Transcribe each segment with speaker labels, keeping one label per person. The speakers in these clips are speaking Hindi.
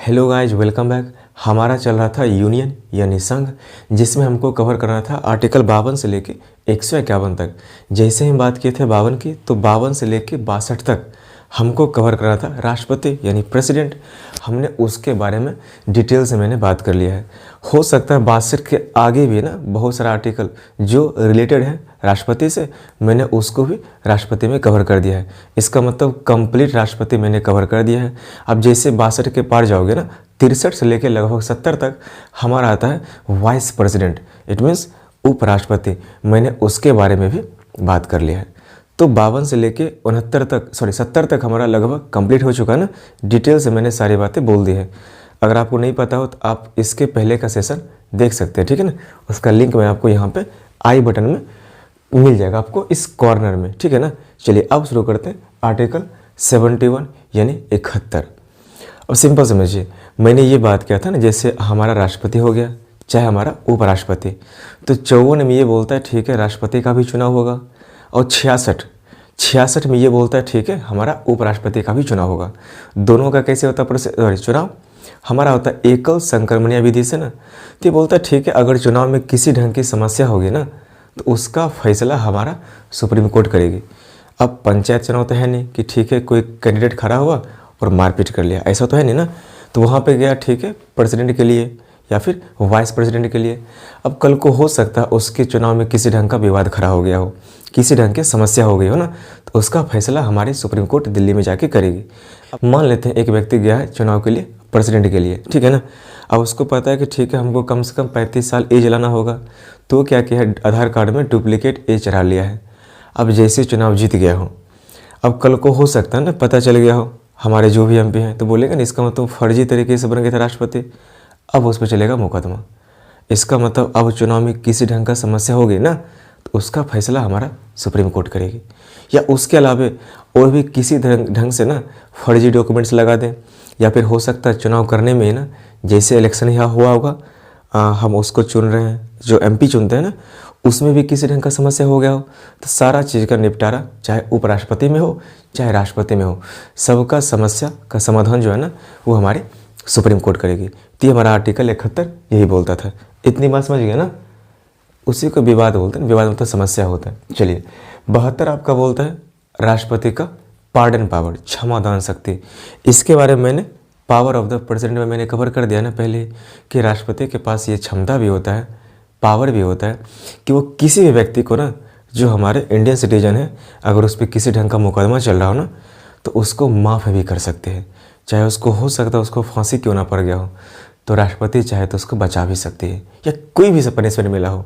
Speaker 1: Hello guys, welcome back. हमारा चल रहा था यूनियन यानी संघ, जिसमें हमको कवर करना था आर्टिकल 52 से लेके 151 तक। जैसे ही बात किए थे 52 की, तो 52 से लेके 62 तक हमको कवर करना था राष्ट्रपति यानी प्रेसिडेंट। हमने उसके बारे में डिटेल से मैंने बात कर लिया है। हो सकता है 62 के आगे भी ना बहुत सारा आर्टिकल जो रिलेटेड है राष्ट्रपति से, मैंने उसको भी राष्ट्रपति में कवर कर दिया है। इसका मतलब कंप्लीट राष्ट्रपति मैंने कवर कर दिया है। अब जैसे 62 के पार जाओगे ना, 63 से लेकर लगभग 70 तक हमारा आता है वाइस प्रेसिडेंट, इट मीन्स उपराष्ट्रपति। मैंने उसके बारे में भी बात कर लिया है। तो 52 से लेके 70 तक हमारा लगभग कंप्लीट हो चुका है ना। डिटेल से मैंने सारी बातें बोल दी है। अगर आपको नहीं पता हो तो आप इसके पहले का सेशन देख सकते हैं, ठीक है ना। उसका लिंक मैं आपको यहाँ पे आई बटन में मिल जाएगा, आपको इस कॉर्नर में, ठीक है ना। चलिए अब शुरू करते हैं आर्टिकल 71 यानी 71। अब सिंपल समझिए, मैंने ये बात किया था ना, जैसे हमारा राष्ट्रपति हो गया चाहे हमारा उपराष्ट्रपति, तो 54 में ये बोलता है ठीक है राष्ट्रपति का भी चुनाव होगा, और 66 में ये बोलता है ठीक है हमारा उपराष्ट्रपति का भी चुनाव होगा। दोनों का कैसे होता है चुनाव? हमारा होता है एकल संक्रमणीय विधि से ना। तो ये बोलता है ठीक है अगर चुनाव में किसी ढंग की समस्या होगी ना, तो उसका फैसला हमारा सुप्रीम कोर्ट करेगी। अब पंचायत चुनाव तो है नहीं कि ठीक है कोई कैंडिडेट खड़ा हुआ और मारपीट कर लिया, ऐसा तो है नहीं ना। तो वहाँ पे गया ठीक है प्रेसिडेंट के लिए या फिर वाइस प्रेसिडेंट के लिए। अब कल को हो सकता है उसके चुनाव में किसी ढंग का विवाद खड़ा हो गया हो, किसी ढंग की समस्या हो गई हो ना, तो उसका फैसला हमारी सुप्रीम कोर्ट दिल्ली में जाके करेगी। अब मान लेते हैं एक व्यक्ति गया है चुनाव के लिए, प्रेसिडेंट के लिए, ठीक है ना। अब उसको पता है कि ठीक है हमको कम से कम 35 साल एज लाना होगा, तो क्या किया है आधार कार्ड में डुप्लीकेट एज चढ़ा लिया है। अब जैसे चुनाव जीत गया हो, अब कल को हो सकता है ना पता चल गया हो हमारे जो भी एमपी हैं, तो बोलेगा ना इसका मतलब फर्जी तरीके से बन गया था राष्ट्रपति, अब उस पर चलेगा मुकदमा। इसका मतलब अब चुनाव में किसी ढंग का समस्या हो गई ना, तो उसका फैसला हमारा सुप्रीम कोर्ट करेगी। या उसके अलावा और भी किसी ढंग से ना फर्जी डॉक्यूमेंट्स लगा दें, या फिर हो सकता है चुनाव करने में ना जैसे इलेक्शन यहाँ हुआ होगा, हम उसको चुन रहे हैं, जो एमपी चुनते हैं ना, उसमें भी किसी ढंग का समस्या हो गया हो, तो सारा चीज़ का निपटारा चाहे उपराष्ट्रपति में हो चाहे राष्ट्रपति में हो, सबका समस्या का समाधान जो है ना वो हमारी सुप्रीम कोर्ट करेगी। तो हमारा आर्टिकल 71 यही बोलता था। इतनी बात समझ गए ना। उसी को विवाद बोलते हैं, विवाद मतलब समस्या होता है। चलिए 72 आपका बोलता है राष्ट्रपति का पार्डन पावर, क्षमादान शक्ति। इसके बारे में मैंने पावर ऑफ द प्रेसिडेंट में मैंने कवर कर दिया ना पहले, कि राष्ट्रपति के पास ये क्षमता भी होता है, पावर भी होता है कि वो किसी भी व्यक्ति को ना जो हमारे इंडियन सिटीजन है, अगर उस पर किसी ढंग का मुकदमा चल रहा हो ना, तो उसको माफ़ भी कर सकते हैं। चाहे उसको हो सकता है उसको फांसी क्यों ना पड़ गया हो, तो राष्ट्रपति चाहे तो उसको बचा भी सकती है, या कोई भी पनिशमेंट मिला हो,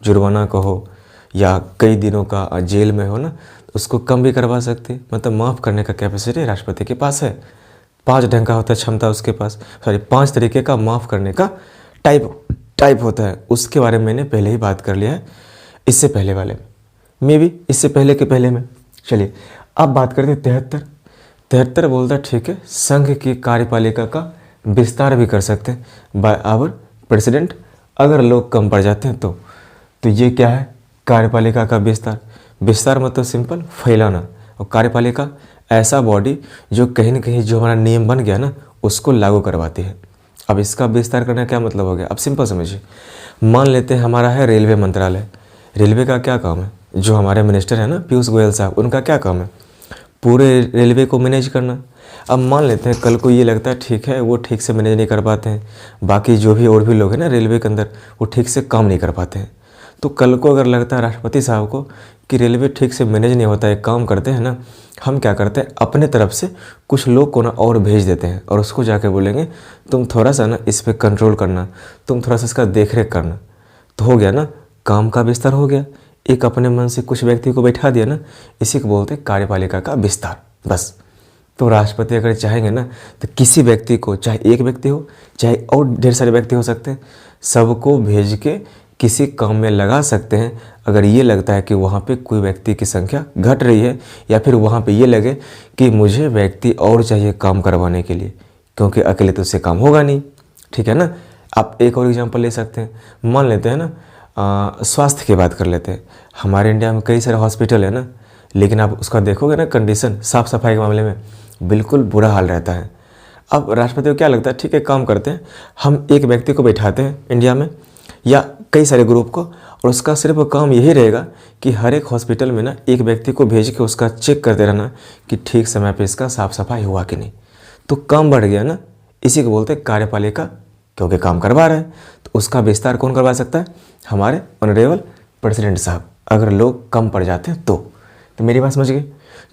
Speaker 1: जुर्माना का हो या कई दिनों का जेल में हो ना, तो उसको कम भी करवा सकते। मतलब माफ़ करने का कैपेसिटी राष्ट्रपति के पास है। 5 ढंग का होता है क्षमता उसके पास, 5 तरीके का माफ़ करने का टाइप होता है। उसके बारे में मैंने पहले ही बात कर लिया है, इससे पहले वाले में भी, इससे पहले के पहले में। चलिए अब बात करते हैं 73 बोलता है ठीक है संघ की कार्यपालिका का विस्तार भी कर सकते हैं बाय आवर प्रेसिडेंट, अगर लोग कम पड़ जाते हैं तो ये क्या है कार्यपालिका का विस्तार मतलब सिंपल फैलाना, और कार्यपालिका ऐसा बॉडी जो कहीं ना कहीं जो हमारा नियम बन गया ना उसको लागू करवाती है। अब इसका विस्तार करने का क्या मतलब हो गया? अब सिंपल समझिए, मान लेते हैं हमारा है रेलवे मंत्रालय। रेलवे का क्या काम है? जो हमारे मिनिस्टर है ना पीयूष गोयल साहब, उनका क्या काम है? पूरे रेलवे को मैनेज करना। अब मान लेते हैं कल को ये लगता है ठीक है वो ठीक से मैनेज नहीं कर पाते हैं, बाकी जो भी और भी लोग हैं ना रेलवे के अंदर वो ठीक से काम नहीं कर पाते हैं, तो कल को अगर लगता है राष्ट्रपति साहब को कि रेलवे ठीक से मैनेज नहीं होता है, काम करते हैं ना, हम क्या करते हैं अपने तरफ से कुछ लोग को ना और भेज देते हैं, और उसको जाके बोलेंगे तुम थोड़ा सा ना इस पर कंट्रोल करना, तुम थोड़ा सा इसका देख रेख करना। तो हो गया ना, काम का विस्तार हो गया। एक अपने मन से कुछ व्यक्ति को बैठा दिया ना, इसी को बोलते हैं कार्यपालिका का विस्तार, बस। तो राष्ट्रपति अगर चाहेंगे ना तो किसी व्यक्ति को, चाहे एक व्यक्ति हो चाहे और ढेर सारे व्यक्ति हो सकते हैं, सबको भेज के किसी काम में लगा सकते हैं। अगर ये लगता है कि वहाँ पे कोई व्यक्ति की संख्या घट रही है, या फिर वहाँ पे ये लगे कि मुझे व्यक्ति और चाहिए काम करवाने के लिए, क्योंकि अकेले तो उससे काम होगा नहीं, ठीक है ना। आप एक और एग्जांपल ले सकते हैं, मान लेते हैं ना स्वास्थ्य की बात कर लेते हैं। हमारे इंडिया में कई सारे हॉस्पिटल है ना, लेकिन आप उसका देखोगे ना कंडीशन, साफ़ सफाई के मामले में बिल्कुल बुरा हाल रहता है। अब राष्ट्रपति को क्या लगता है, ठीक है काम करते हैं, हम एक व्यक्ति को बैठाते हैं इंडिया में या कई सारे ग्रुप को, और उसका सिर्फ काम यही रहेगा कि हर एक हॉस्पिटल में ना एक व्यक्ति को भेज के उसका चेक करते रहना कि ठीक समय पे इसका साफ सफाई हुआ कि नहीं। तो काम बढ़ गया ना, इसी को बोलते हैं कार्यपालिका, क्योंकि काम करवा रहे हैं। तो उसका विस्तार कौन करवा सकता है, हमारे ऑनरेबल प्रेसिडेंट साहब, अगर लोग कम पड़ जाते हैं तो मेरी बात समझ गए।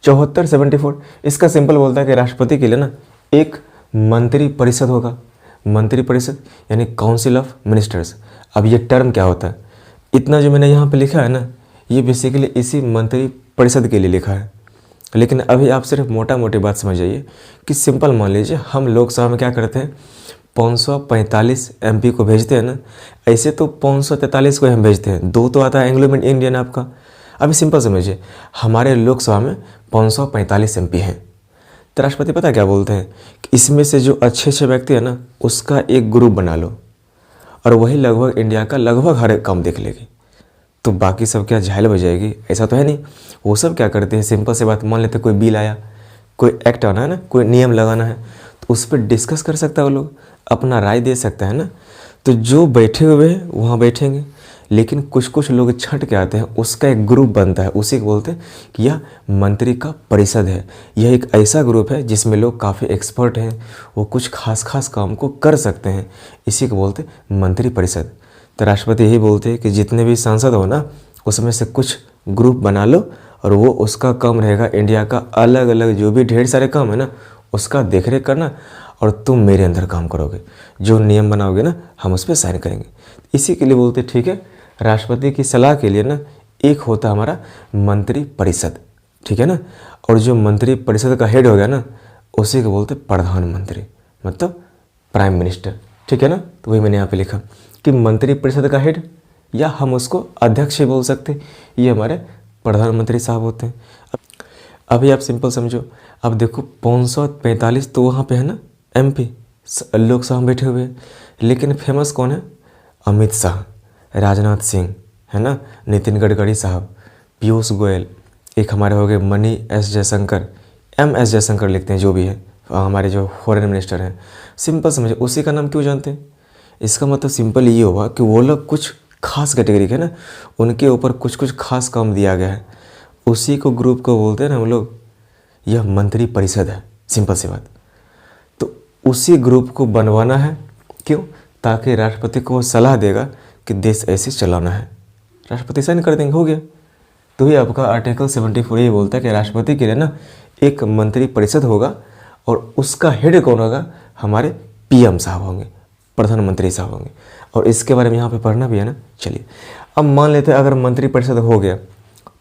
Speaker 1: 74-74 इसका सिंपल बोलता है कि राष्ट्रपति के लिए ना एक मंत्री परिषद होगा। मंत्री परिषद यानी काउंसिल ऑफ मिनिस्टर्स। अब ये टर्म क्या होता है, इतना जो मैंने यहाँ पे लिखा है ना, ये बेसिकली इसी मंत्री परिषद के लिए लिखा है। लेकिन अभी आप सिर्फ मोटा मोटी बात समझ जाइए कि सिंपल मान लीजिए हम लोकसभा में क्या करते हैं, 545 MP को भेजते हैं ना, ऐसे तो 543 को हम भेजते हैं, 2 तो आता है एंग्लो इंडियन आपका। अभी सिंपल समझिए, हमारे लोकसभा में 545 MP हैं। तो राष्ट्रपति पता क्या बोलते हैं कि इसमें से जो अच्छे व्यक्ति है ना, उसका एक ग्रुप बना लो, और वही लगभग इंडिया का लगभग हर एक काम देख लेगी। तो बाकी सब क्या झाइल हो जाएगी, ऐसा तो है नहीं। वो सब क्या करते हैं, सिंपल से बात, मान लेते कोई बिल आया, कोई एक्ट आना है ना, कोई नियम लगाना है, तो उस पर डिस्कस कर सकता है वो लोग, अपना राय दे सकता है ना। तो जो बैठे हुए हैं वहाँ बैठेंगे, लेकिन कुछ लोग छंट के आते हैं, उसका एक ग्रुप बनता है, उसी को बोलते हैं कि यह मंत्री का परिषद है। यह एक ऐसा ग्रुप है जिसमें लोग काफ़ी एक्सपर्ट हैं, वो कुछ खास काम को कर सकते हैं, इसी को बोलते हैं मंत्री परिषद। तो राष्ट्रपति यही बोलते हैं कि जितने भी सांसद हो ना, उसमें से कुछ ग्रुप बना लो, और वो उसका काम रहेगा इंडिया का अलग अलग जो भी ढेर सारे काम है ना, उसका देखरेख करना, और तुम मेरे अंदर काम करोगे, जो नियम बनाओगे ना हम उस पर साइन करेंगे। इसी के लिए बोलते ठीक है, राष्ट्रपति की सलाह के लिए ना एक होता हमारा मंत्री परिषद, ठीक है ना। और जो मंत्री परिषद का हेड हो गया ना, उसी को बोलते प्रधानमंत्री, मतलब प्राइम मिनिस्टर, ठीक है ना। तो वही मैंने यहाँ पे लिखा कि मंत्री परिषद का हेड, या हम उसको अध्यक्ष ही बोल सकते, ये हमारे प्रधानमंत्री साहब होते हैं। अभी आप सिंपल समझो, अब देखो 545 तो वहाँ पे है ना MP लोकसभा में बैठे हुए हैं, लेकिन फेमस कौन है, अमित शाह, राजनाथ सिंह, है ना, नितिन गडकरी साहब, पीयूष गोयल, एक हमारे हो गए money S Jaishankar, MS Jaishankar लिखते हैं जो भी है, हमारे जो फॉरेन मिनिस्टर हैं। सिंपल समझे, उसी का नाम क्यों जानते हैं, इसका मतलब सिंपल ये होगा कि वो लोग कुछ खास कैटेगरी के ना, उनके ऊपर कुछ खास काम दिया गया है, उसी को ग्रुप को बोलते हैं ना हम लोग, यह मंत्री परिषद है, सिंपल सी बात। तो उसी ग्रुप को बनवाना है, क्यों, ताकि राष्ट्रपति को सलाह देगा कि देश ऐसे चलाना है, राष्ट्रपति साइन कर देंगे, हो गया। तो ये आपका आर्टिकल 74 ये बोलता है कि राष्ट्रपति के लिए ना एक मंत्री परिषद होगा, और उसका हेड कौन होगा, हमारे PM साहब होंगे, प्रधानमंत्री साहब होंगे। और इसके बारे में यहाँ पे पढ़ना भी है ना। चलिए अब मान लेते हैं अगर मंत्री परिषद हो गया,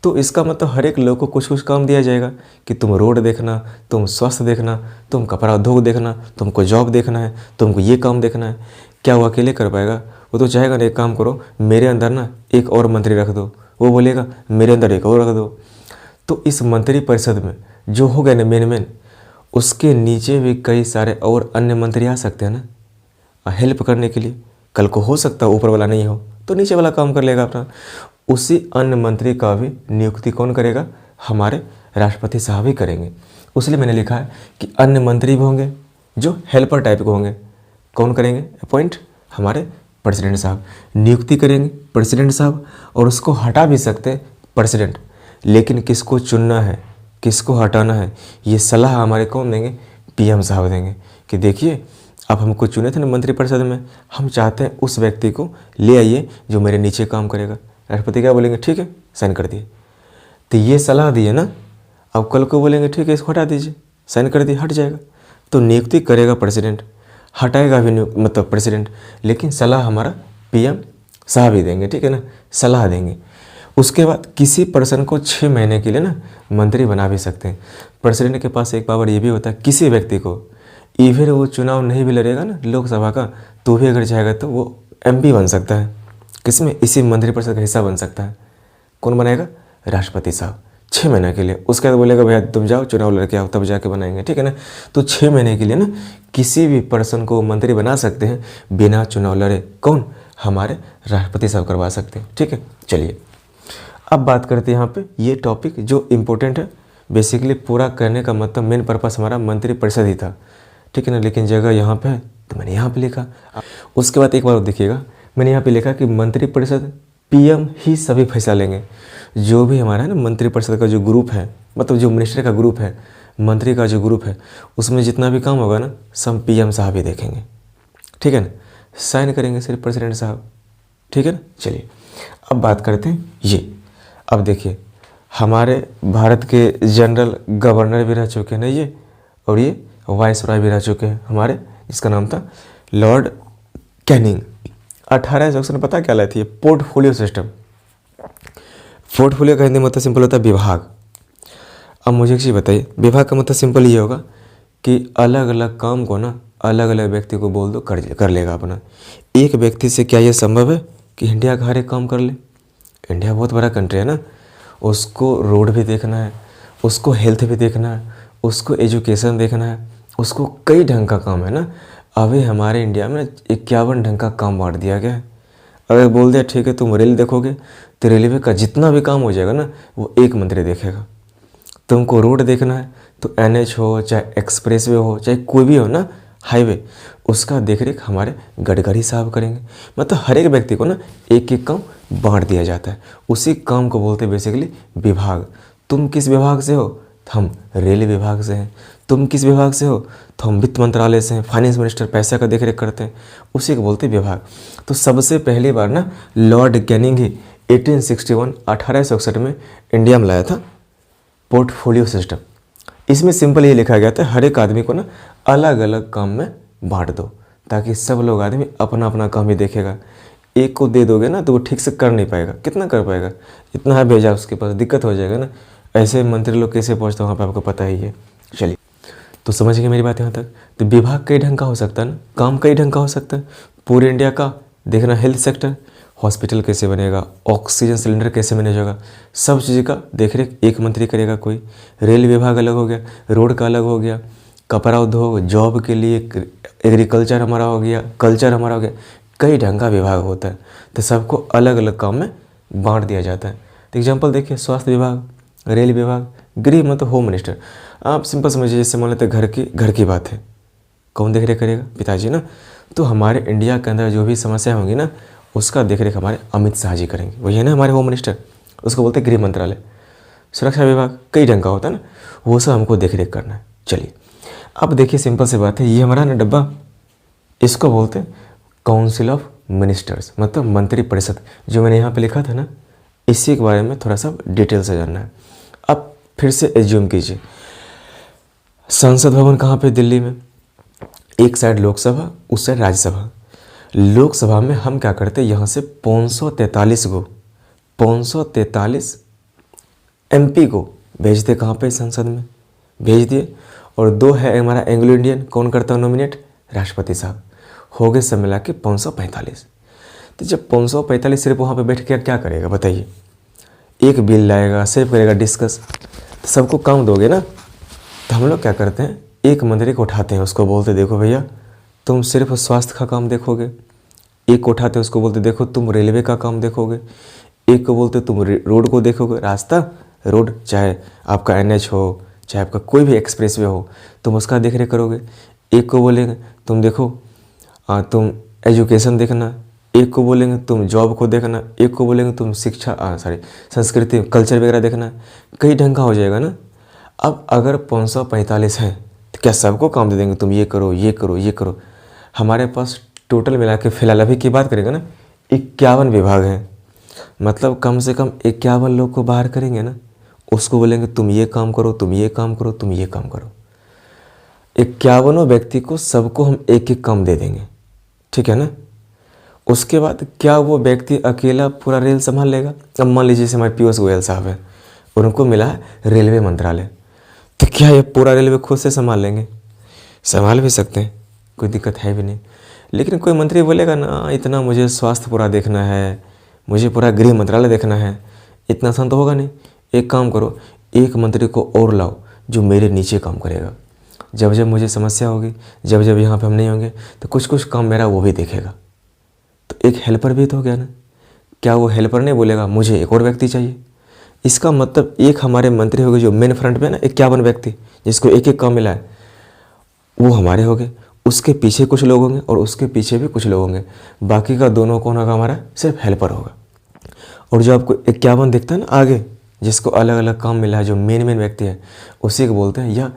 Speaker 1: तो इसका मतलब हर एक लोग को कुछ काम दिया जाएगा कि तुम रोड देखना, तुम स्वास्थ्य देखना, तुम कपड़ा उद्योग देखना, तुमको जॉब देखना है, तुमको ये काम देखना है। क्या वो अकेले कर पाएगा, वो तो चाहेगा ना एक काम करो मेरे अंदर ना एक और मंत्री रख दो, वो बोलेगा मेरे अंदर एक और रख दो। तो इस मंत्री परिषद में जो हो गए ना मेन, उसके नीचे भी कई सारे और अन्य मंत्री आ सकते हैं ना हेल्प करने के लिए। कल को हो सकता है ऊपर वाला नहीं हो तो नीचे वाला काम कर लेगा अपना। उसी अन्य मंत्री का भी नियुक्ति कौन करेगा, हमारे राष्ट्रपति साहब ही करेंगे। उसलिए मैंने लिखा है कि अन्य मंत्री भी होंगे जो हेल्पर टाइप के होंगे, कौन करेंगे अपॉइंट, हमारे प्रेसिडेंट साहब नियुक्ति करेंगे प्रेसिडेंट साहब, और उसको हटा भी सकते हैं प्रेसिडेंट। लेकिन किसको चुनना है, किसको हटाना है, ये सलाह हमारे कौन देंगे, PM साहब देंगे कि देखिए अब हमको चुने थे ना मंत्रिपरिषद में, हम चाहते हैं उस व्यक्ति को ले आइए जो मेरे नीचे काम करेगा। राष्ट्रपति क्या बोलेंगे, ठीक है साइन कर दिए। तो ये सलाह दी है ना, अब कल को बोलेंगे ठीक है इसको हटा दीजिए, साइन कर दिए, हट जाएगा। तो नियुक्ति करेगा प्रेसिडेंट, हटाएगा भी मतलब प्रेसिडेंट, लेकिन सलाह हमारा PM साहब ही देंगे, ठीक है ना, सलाह देंगे। उसके बाद किसी पर्सन को 6 महीने के लिए ना मंत्री बना भी सकते हैं। प्रेसिडेंट के पास एक पावर ये भी होता है, किसी व्यक्ति को इवन वो चुनाव नहीं भी लड़ेगा ना लोकसभा का, तो भी अगर चाहेगा तो वो MP बन सकता है, किसमें, इसी मंत्रिपरिषद का हिस्सा बन सकता है। कौन बनाएगा, राष्ट्रपति साहब 6 महीने के लिए। उसके बाद बोलेगा भैया तुम जाओ चुनाव लड़के आओ तब जाके बनाएंगे, ठीक है ना। तो 6 महीने के लिए ना किसी भी पर्सन को मंत्री बना सकते हैं बिना चुनाव लड़े, कौन, हमारे राष्ट्रपति साहब करवा सकते हैं, ठीक है। चलिए अब बात करते हैं यहाँ पे ये टॉपिक जो इम्पोर्टेंट है, बेसिकली पूरा करने का मतलब मेन पर्पस हमारा मंत्री परिषद ही था। ठीक है ना, लेकिन जगह यहाँ पे है तो मैंने यहाँ पे लिखा। उसके बाद एक बार देखिएगा, मैंने यहाँ पे लिखा कि मंत्रिपरिषद पीएम ही सभी फैसला लेंगे। जो भी हमारा है ना मंत्रिपरिषद का जो ग्रुप है, मतलब जो मिनिस्टर का ग्रुप है, मंत्री का जो ग्रुप है, उसमें जितना भी काम होगा ना सब पीएम साहब ही देखेंगे, ठीक है ना, साइन करेंगे सिर्फ प्रेसिडेंट साहब, ठीक है ना। चलिए अब बात करते हैं ये। अब देखिए हमारे भारत के जनरल गवर्नर भी रह चुके हैं ना ये, और ये वाइस रॉय भी रह चुके हैं हमारे, इसका नाम था लॉर्ड कैनिंग। 18 सेक्शन में पता क्या लाए थे, पोर्टफोलियो सिस्टम। पोर्टफोलियो का हिंदी मतलब सिंपल होता है विभाग। अब मुझे एक चीज़ बताइए, विभाग का मतलब सिंपल ये होगा कि अलग अलग काम को ना अलग अलग व्यक्ति को बोल दो कर लेगा अपना। एक व्यक्ति से क्या ये संभव है कि इंडिया का हर एक काम कर ले? इंडिया बहुत बड़ा कंट्री है ना, उसको रोड भी देखना है, उसको हेल्थ भी देखना है, उसको एजुकेशन देखना है, उसको कई ढंग का काम है ना। अभी हमारे इंडिया में 51 ढंग का काम बांट दिया गया है। अगर बोल दिया ठीक है तुम रेल देखोगे तो रेलवे का जितना भी काम हो जाएगा ना वो एक मंत्री देखेगा। तुमको रोड देखना है तो एनएच हो, चाहे एक्सप्रेसवे हो, चाहे कोई भी हो ना हाईवे, उसका देखरेख हमारे गडकरी साहब करेंगे। मतलब हर एक व्यक्ति को ना एक एक काम बांट दिया जाता है, उसी काम को बोलते हैं बेसिकली विभाग। तुम किस विभाग से हो? तो हम रेल विभाग से हैं। तुम किस विभाग से हो? तो हम वित्त मंत्रालय से हैं, फाइनेंस मिनिस्टर पैसा का देखरेख करते हैं, उसी को बोलते हैं विभाग। तो सबसे पहली बार ना लॉर्ड कैनिंग ही 1861 में इंडिया में लाया था पोर्टफोलियो सिस्टम। इसमें सिंपल ये लिखा गया था हर एक आदमी को ना अलग अलग काम में बांट दो, ताकि सब लोग आदमी अपना अपना काम ही देखेगा। एक को दे दोगे ना तो वो ठीक से कर नहीं पाएगा, कितना कर पाएगा, इतना है भेजा उसके पास, दिक्कत हो जाएगा ना। ऐसे मंत्री लोग कैसे पहुँचते वहाँ पर आपको पता ही है। चलिए तो समझ गए मेरी बात यहाँ तक। तो विभाग कई ढंग का हो सकता है ना, काम कई ढंग का हो सकता है। पूरे इंडिया का देखना, हेल्थ सेक्टर, हॉस्पिटल कैसे बनेगा, ऑक्सीजन सिलेंडर कैसे मैनेज होगा, सब चीज़ का देखरेख एक मंत्री करेगा कोई। रेल विभाग अलग हो गया, रोड का अलग हो गया, कपड़ा उद्योग, जॉब के लिए एग्रीकल्चर हमारा हो गया, कल्चर हमारा हो गया। कई ढंग का विभाग होता है, तो सबको अलग अलग काम में बांट दिया जाता है। तो एग्जाम्पल देखिए, स्वास्थ्य विभाग, रेल विभाग, गृह मतलब होम मिनिस्टर। आप सिंपल समझिए, जैसे मान लेते घर की बात है, कौन देख रेख करेगा? पिताजी ना। तो हमारे इंडिया के अंदर जो भी समस्या होंगी ना उसका देखरेख हमारे अमित शाह जी करेंगे, वही है ना हमारे होम मिनिस्टर, उसको बोलते हैं गृह मंत्रालय। सुरक्षा विभाग कई ढंग का होता है ना, वो सब हमको देखरेख करना है। चलिए अब देखिए सिंपल सी बात है, ये हमारा ना डब्बा, इसको बोलते हैं काउंसिल ऑफ मिनिस्टर्स, मतलब मंत्रिपरिषद। जो मैंने यहाँ पे लिखा था ना, इसी के बारे में थोड़ा सा डिटेल से जानना है। अब फिर से एज्यूम कीजिए, संसद भवन कहाँ पे? दिल्ली में। एक साइड लोकसभा, उस साइड राज्यसभा। लोकसभा में हम क्या करते हैं, यहाँ से 543 एमपी को भेजते कहाँ पे? संसद में भेज दिए। और 2 है हमारा एंग्लो इंडियन, कौन करता है नॉमिनेट? राष्ट्रपति साहब। हो गए सब मिला के 545। तो जब 545 सिर्फ वहाँ पे बैठ के क्या करेगा बताइए? एक बिल लाएगा, सिर्फ करेगा डिस्कस, तो सबको काम दोगे ना। तो हम लोग क्या करते हैं, एक मंत्री को उठाते हैं, उसको बोलते देखो भैया तुम सिर्फ स्वास्थ्य का काम देखोगे। एक को उठाते हैं, उसको बोलते देखो तुम रेलवे का काम देखोगे। एक को बोलते तुम रोड को देखोगे, रास्ता रोड, चाहे आपका एनएच हो, चाहे आपका कोई भी एक्सप्रेसवे हो, तुम उसका देख रेख करोगे। एक को बोलेंगे तुम देखो तुम एजुकेशन देखना। एक को बोलेंगे तुम जॉब को देखना। एक को बोलेंगे तुम शिक्षा संस्कृति कल्चर वगैरह देखना। कई ढंग का हो जाएगा ना। अब अगर 545 हैं तो क्या सबको काम दे देंगे, तुम ये करो ये करो ये करो? हमारे पास टोटल मिला के फिलहाल अभी की बात करेंगे ना 51 विभाग हैं, मतलब कम से कम 51 लोग को बाहर करेंगे ना, उसको बोलेंगे तुम ये काम करो, तुम ये काम करो, तुम ये काम करो। 51 व्यक्ति को सबको हम एक एक काम दे देंगे, ठीक है ना। उसके बाद क्या वो व्यक्ति अकेला पूरा रेल संभाल लेगा? अब मान लीजिए जैसे हमारे पीयूष गोयल साहब हैं, उनको मिला है रेलवे मंत्रालय, तो क्या ये पूरा रेलवे खुद से संभाल लेंगे? संभाल भी सकते हैं, कोई दिक्कत है भी नहीं। लेकिन कोई मंत्री बोलेगा ना इतना मुझे स्वास्थ्य पूरा देखना है, मुझे पूरा गृह मंत्रालय देखना है, इतना आसान तो होगा नहीं। एक काम करो, एक मंत्री को और लाओ जो मेरे नीचे काम करेगा। जब जब मुझे समस्या होगी, जब जब यहाँ पे हम नहीं होंगे, तो कुछ कुछ काम मेरा वो भी देखेगा। तो एक हेल्पर भी तो हो गया ना। क्या वो हेल्पर नहीं बोलेगा मुझे एक और व्यक्ति चाहिए? इसका मतलब एक हमारे मंत्री हो गए जो मेन फ्रंट पे ना 51 व्यक्ति, जिसको एक एक काम मिला है, वो हमारे हो गए, उसके पीछे कुछ लोग होंगे और उसके पीछे भी कुछ लोग होंगे, बाकी का दोनों कौन होगा, हमारा सिर्फ हेल्पर होगा। और जो आपको 51 दिखता है ना आगे, जिसको अलग अलग काम मिला है, जो मेन व्यक्ति है, उसी को बोलते हैं यह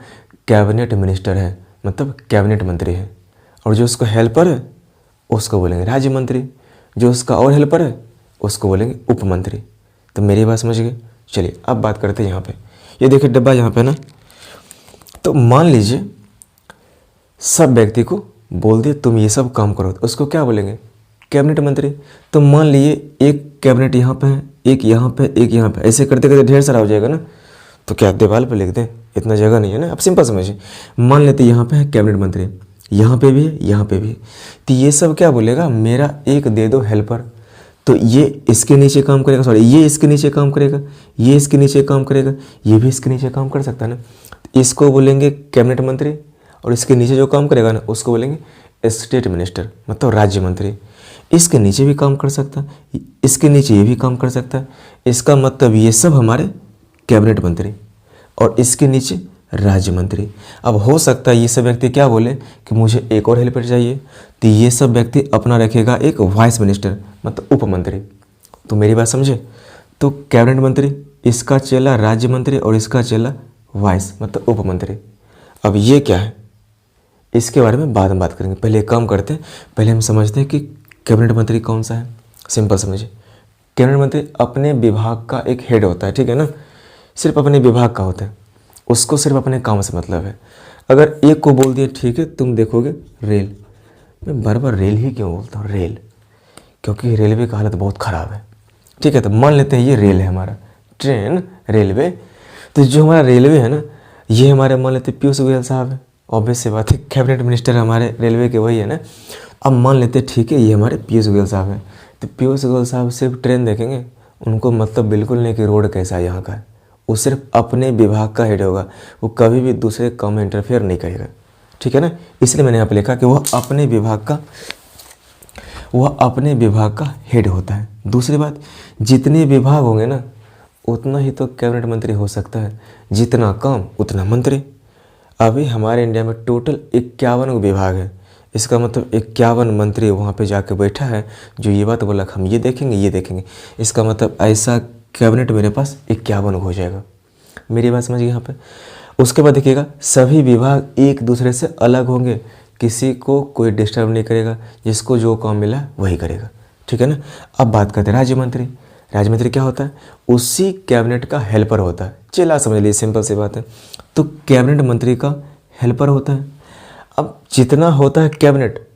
Speaker 1: कैबिनेट मिनिस्टर है, मतलब कैबिनेट मंत्री है। और जो उसका हेल्पर है उसको बोलेंगे राज्य मंत्री, जो उसका और हेल्पर है उसको बोलेंगे उप मंत्री। तो मेरी बात समझ गए। चलिए अब बात करते हैं यहाँ पे, ये देखिए डब्बा यहाँ पे ना, तो मान लीजिए सब व्यक्ति को बोल दिए तुम ये सब काम करो, तो उसको क्या बोलेंगे, कैबिनेट मंत्री। तो मान लीजिए एक कैबिनेट यहाँ पे है, एक यहाँ पे, एक यहाँ पे, ऐसे करते करते ढेर सारा हो जाएगा ना, तो क्या दीवार पे लिख दें, इतना जगह नहीं है ना। अब सिंपल समझिए, मान लेते यहाँ पे है कैबिनेट मंत्री, यहाँ पे भी है, यहाँ पे भी है, तो ये सब क्या बोलेगा, मेरा एक दे दो हेल्पर। तो ये इसके नीचे काम करेगा, सॉरी ये इसके नीचे काम करेगा, ये इसके नीचे काम करेगा, ये भी इसके नीचे काम कर सकता है ना, तो इसको बोलेंगे कैबिनेट मंत्री। और इसके नीचे जो काम करेगा ना उसको बोलेंगे स्टेट मिनिस्टर, मतलब राज्य मंत्री। इसके नीचे भी काम कर सकता है, इसके नीचे ये भी काम कर सकता है, इसका मतलब ये सब हमारे कैबिनेट मंत्री, और इसके नीचे राज्य मंत्री। अब हो सकता है ये सब व्यक्ति क्या बोले कि मुझे एक और हेल्पर चाहिए, तो ये सब व्यक्ति अपना रखेगा एक वाइस मिनिस्टर, मतलब उप मंत्री। तो मेरी बात समझे, तो कैबिनेट मंत्री, इसका चेला राज्य मंत्री और इसका चेला वाइस मतलब उप मंत्री। अब ये क्या है, इसके बारे में बाद में बात करेंगे, पहले एक काम करते हैं, पहले हम समझते हैं कि कैबिनेट मंत्री कौन सा है। सिंपल समझिए, कैबिनेट मंत्री अपने विभाग का एक हेड होता है, ठीक है ना, सिर्फ अपने विभाग का होता है, उसको सिर्फ अपने काम से मतलब है। अगर एक को बोल दिया ठीक है तुम देखोगे रेल, मैं बार बार रेल ही क्यों बोलता हूँ, रेल, क्योंकि रेलवे का हालत बहुत ख़राब है, ठीक है। तो मान लेते हैं ये रेल है हमारा, ट्रेन रेलवे, तो जो हमारा रेलवे है ना, ये हमारे मान लेते पीयूष गोयल साहब है, ऑब्वियस सी बात है, कैबिनेट मिनिस्टर हमारे रेलवे के वही है ना। अब मान लेते ठीक है ये हमारे पीयूष गोयल साहब हैं, तो पीयूष गोयल साहब सिर्फ ट्रेन देखेंगे, उनको मतलब बिल्कुल नहीं कि रोड कैसा है यहाँ का, वो सिर्फ अपने विभाग का हेड होगा, वो कभी भी दूसरे काम में इंटरफेयर नहीं करेगा, ठीक है ना। इसलिए मैंने यहाँ पर लिखा कि वह अपने विभाग का हेड होता है। दूसरी बात, जितने विभाग होंगे ना उतना ही तो कैबिनेट मंत्री हो सकता है, जितना काम उतना मंत्री। अभी हमारे इंडिया में टोटल 51 विभाग है, इसका मतलब 51 मंत्री वहाँ पे जाके बैठा है जो ये बात बोला हम ये देखेंगे ये देखेंगे, इसका मतलब ऐसा कैबिनेट मेरे पास 51 हो जाएगा। मेरी बात समझिए यहाँ पे। उसके बाद देखिएगा सभी विभाग एक दूसरे से अलग होंगे, किसी को कोई डिस्टर्ब नहीं करेगा, जिसको जो काम मिला वही करेगा, ठीक है ना। अब बात करते हैं राज्य मंत्री। राज्य मंत्री क्या होता है, उसी कैबिनेट का हेल्पर होता है, चला समझ लीजिए, सिंपल सी बात है। तो कैबिनेट मंत्री का हेल्पर होता है। अब जितना होता है कैबिनेट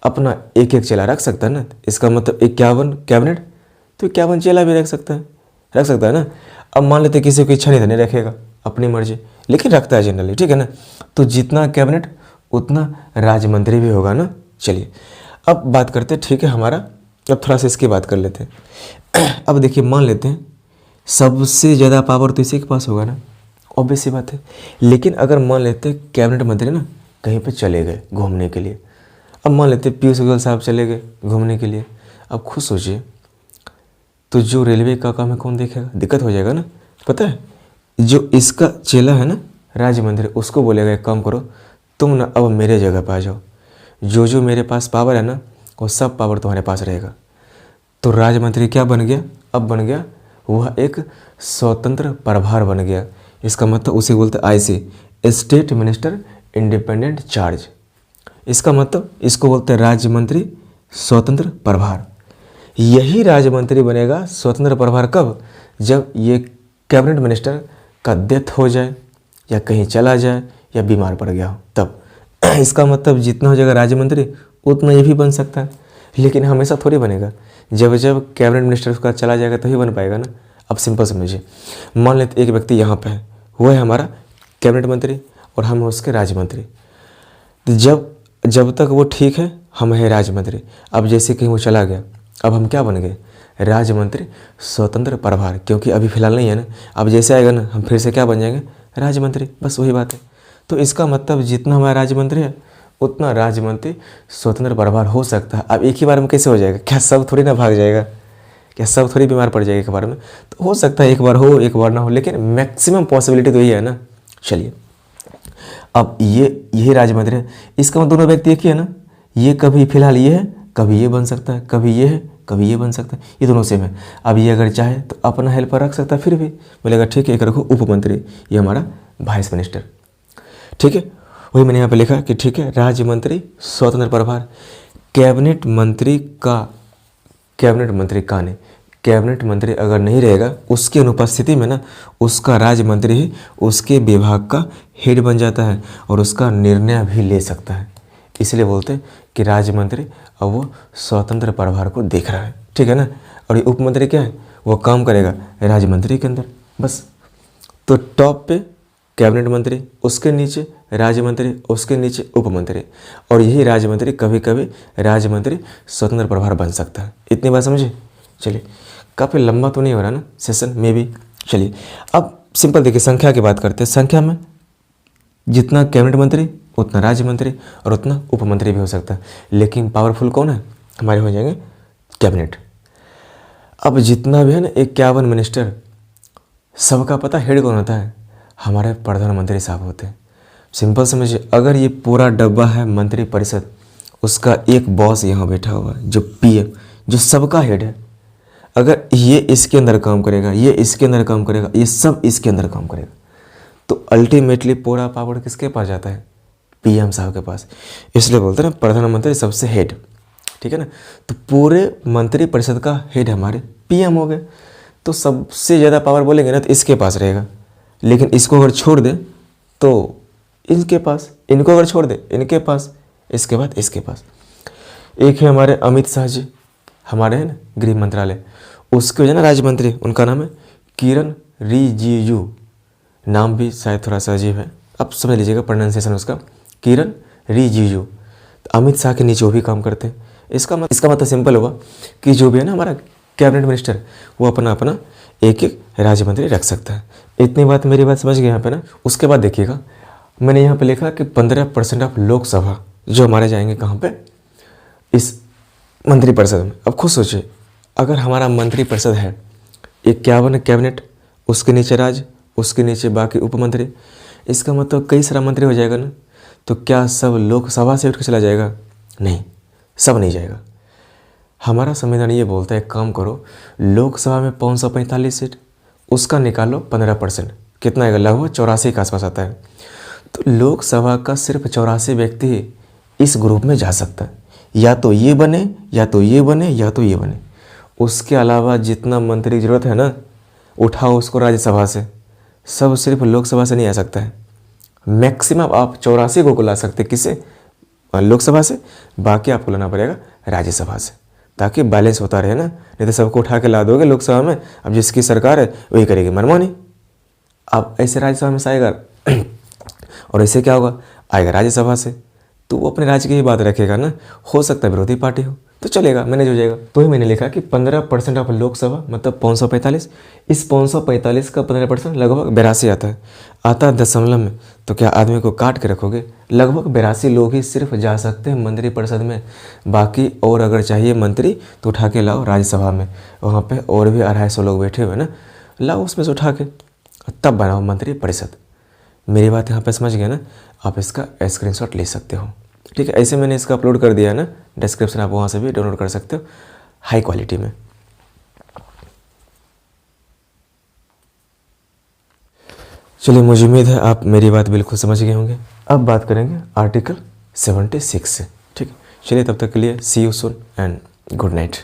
Speaker 1: अपना एक एक चेला रख सकता है ना, इसका मतलब 51 कैबिनेट तो 51 चेला भी रख सकता है ना। अब मान लेते किसी को इच्छा नहीं था, नहीं रखेगा, अपनी मर्जी, लेकिन रखता है जनरली, ठीक है ना। तो जितना कैबिनेट उतना राज्य मंत्री भी होगा ना। चलिए अब बात करते हैं, ठीक है हमारा, अब थोड़ा सा इसकी बात कर लेते हैं। अब देखिए मान लेते हैं सबसे ज़्यादा पावर तो इसी के पास होगा ना, ऑब्वियस सी बात है। लेकिन अगर मान लेते हैं कैबिनेट मंत्री ना कहीं पे चले गए घूमने के लिए, अब मान लेते हैं पीयूष गोयल साहब चले गए घूमने के लिए, अब खुद सोचिए तो जो रेलवे का काम है कौन देखेगा, दिक्कत हो जाएगा ना। पता है जो इसका चेला है ना राज्य मंत्री, उसको बोलेगा एक काम करो तुम ना अब मेरे जगह पर आ जाओ, जो मेरे पास पावर है ना वो सब पावर तुम्हारे पास रहेगा। तो राज्य मंत्री क्या बन गया, अब बन गया वह एक स्वतंत्र प्रभार बन गया। इसका मतलब उसे बोलते IC, state minister independent charge. इसका मतलब इसको बोलते हैं राज्य मंत्री स्वतंत्र प्रभार। यही राज्य मंत्री बनेगा स्वतंत्र प्रभार कब, जब ये कैबिनेट मिनिस्टर का डेथ हो जाए या कहीं चला जाए या बीमार पड़ गया हो तब। इसका मतलब जितना हो जाएगा राज्य मंत्री उतना ये भी बन सकता है, लेकिन हमेशा थोड़ी बनेगा, जब कैबिनेट मिनिस्टर उसका चला जाएगा तभी बन पाएगा ना। अब सिंपल समझिए, मान लेते एक व्यक्ति यहाँ पे है, वो है हमारा कैबिनेट मंत्री और हम हैं उसके राज्य मंत्री। तो जब तक वो ठीक है हम है राज्य मंत्री। अब जैसे कहीं वो चला गया, अब हम क्या बन गए, राज्य मंत्री स्वतंत्र प्रभार, क्योंकि अभी फिलहाल नहीं है ना। अब जैसे आएगा ना हम फिर से क्या बन जाएंगे, राज्य मंत्री, बस वही बात है। तो इसका मतलब जितना हमारा राज्य मंत्री है उतना राज्य मंत्री स्वतंत्र प्रभार हो सकता है। अब एक ही बार में कैसे हो जाएगा, क्या सब थोड़ी ना भाग जाएगा, क्या सब थोड़ी बीमार पड़ जाएगा एक बार में। तो हो सकता है एक बार हो एक बार ना हो, लेकिन मैक्सिमम पॉसिबिलिटी तो यही है ना। चलिए अब यही राज्य मंत्री है, इसका मतलब दोनों व्यक्ति एक ही है ना, ये कभी फिलहाल ये है, कभी ये बन सकता है, कभी ये है, कभी ये बन सकता है, ये दोनों सेम है। अब ये अगर चाहे तो अपना हेल्पर रख सकता है, फिर भी बोलेगा ठीक है एक रखो उप मंत्री, ये हमारा वाइस मिनिस्टर। ठीक है, वही मैंने यहाँ पे लिखा कि ठीक है राज्य मंत्री स्वतंत्र प्रभार। कैबिनेट मंत्री का नहीं, कैबिनेट मंत्री अगर नहीं रहेगा उसकी अनुपस्थिति में ना उसका राज्य मंत्री ही उसके विभाग का हेड बन जाता है और उसका निर्णय भी ले सकता है। इसलिए बोलते हैं कि राज्य मंत्री अब वो स्वतंत्र प्रभार को देख रहा है, ठीक है ना। और ये उप मंत्री क्या है, वो काम करेगा राज्य मंत्री के अंदर बस। तो टॉप पे कैबिनेट मंत्री, उसके नीचे राज्य मंत्री, उसके नीचे उप मंत्री, और यही राज्य मंत्री कभी कभी राज्य मंत्री स्वतंत्र प्रभार बन सकता है। इतनी बात समझे। चलिए काफ़ी लंबा तो नहीं हो रहा ना सेशन में भी। चलिए अब सिंपल देखिए संख्या की बात करते हैं। संख्या में जितना कैबिनेट मंत्री उतना राज्य मंत्री और उतना उप मंत्री भी हो सकता है, लेकिन पावरफुल कौन है, हमारे हो जाएंगे कैबिनेट। अब जितना भी है ना 51 मिनिस्टर, सबका पता हेड कौन होता है, हमारे प्रधानमंत्री साहब होते हैं। सिंपल समझिए, अगर ये पूरा डब्बा है मंत्री परिषद, उसका एक बॉस यहाँ बैठा हुआ है जो पीएम, जो सबका हेड है। अगर ये इसके अंदर काम करेगा, ये इसके अंदर काम करेगा, ये सब इसके अंदर काम करेगा, तो अल्टीमेटली पूरा पावर किसके पास जाता है, पीएम साहब के पास। इसलिए बोलते हैं ना प्रधानमंत्री सबसे हेड, ठीक है ना। तो पूरे मंत्री परिषद का हेड हमारे पीएम हो गए, तो सबसे ज़्यादा पावर बोलेंगे ना तो इसके पास रहेगा। लेकिन इसको अगर छोड़ दे तो इनके पास, इनको अगर छोड़ दे इनके पास, इसके बाद इसके पास। एक है हमारे अमित शाह जी, हमारे हैं ना गृह मंत्रालय, उसके वजह ना राज्य मंत्री, उनका नाम है किरण रिजिजू। नाम भी शायद थोड़ा सा अजीब है, अब समझ लीजिएगा प्रोनाउंसिएशन उसका, किरण रिजिजू। तो अमित शाह के नीचे वो भी काम करते हैं। इसका मतलब सिंपल होगा कि जो भी है ना हमारा कैबिनेट मिनिस्टर, वो अपना अपना एक एक राज्य मंत्री रख सकता है। इतनी बात मेरी बात समझ गए यहाँ पे ना। उसके बाद देखिएगा मैंने यहाँ पे लिखा कि 15% ऑफ लोकसभा जो हमारे जाएंगे कहाँ पे, इस मंत्री परिषद में। अब खुद सोचिए, अगर हमारा मंत्री परिषद है 51 कैबिनेट, उसके नीचे राज्य, उसके नीचे बाकी उप मंत्री, इसका मतलब कई सारा मंत्री हो जाएगा ना। तो क्या सब लोकसभा से उठ के चला जाएगा, नहीं, सब नहीं जाएगा। हमारा संविधान ये बोलता है काम करो, लोकसभा में 545 सीट, उसका निकालो 15%, कितना आएगा, लगभग 84 के आसपास आता है। तो लोकसभा का सिर्फ 84 व्यक्ति ही इस ग्रुप में जा सकता है, या तो ये बने, या तो ये बने, या तो ये बने। उसके अलावा जितना मंत्री की जरूरत है ना, उठाओ उसको राज्यसभा से, सब सिर्फ लोकसभा से नहीं आ सकता है। मैक्सिमम आप 84 को ला सकते, किससे, लोकसभा से, बाकी आपको लाना पड़ेगा राज्यसभा से, ताकि बैलेंस होता रहे ना। नहीं तो सबको उठा के ला दोगे लोकसभा में, अब जिसकी सरकार है वही करेगी मनमानी। अब ऐसे राज्यसभा में से आएगा और ऐसे क्या होगा, आएगा राज्यसभा से, तो वो अपने राज्य की ही बात रखेगा ना। हो सकता है विरोधी पार्टी हो तो चलेगा, मैनेज हो जाएगा। तो ही मैंने लिखा कि 15% ऑफ लोकसभा मतलब 545, इस 545 का 15% लगभग 82 आता है दशमलव में। तो क्या आदमी को काट के रखोगे, लगभग 82 लोग ही सिर्फ जा सकते हैं मंत्री परिषद में। बाकी और अगर चाहिए मंत्री तो उठा के लाओ राज्यसभा में, वहाँ पे और भी 250 लोग बैठे हुए ना, लाओ उसमें से उठा के तब बनाओ मंत्री परिषद। मेरी बात यहाँ पे समझ गए ना, आप इसका स्क्रीनशॉट ले सकते हो, ठीक है। ऐसे मैंने इसका अपलोड कर दिया है ना डिस्क्रिप्शन, आप वहाँ से भी डाउनलोड कर सकते हो हाई क्वालिटी में। चलिए मुझे उम्मीद है आप मेरी बात बिल्कुल समझ गए होंगे। अब बात करेंगे आर्टिकल 76 से, ठीक है। चलिए तब तक के लिए see you soon and good night.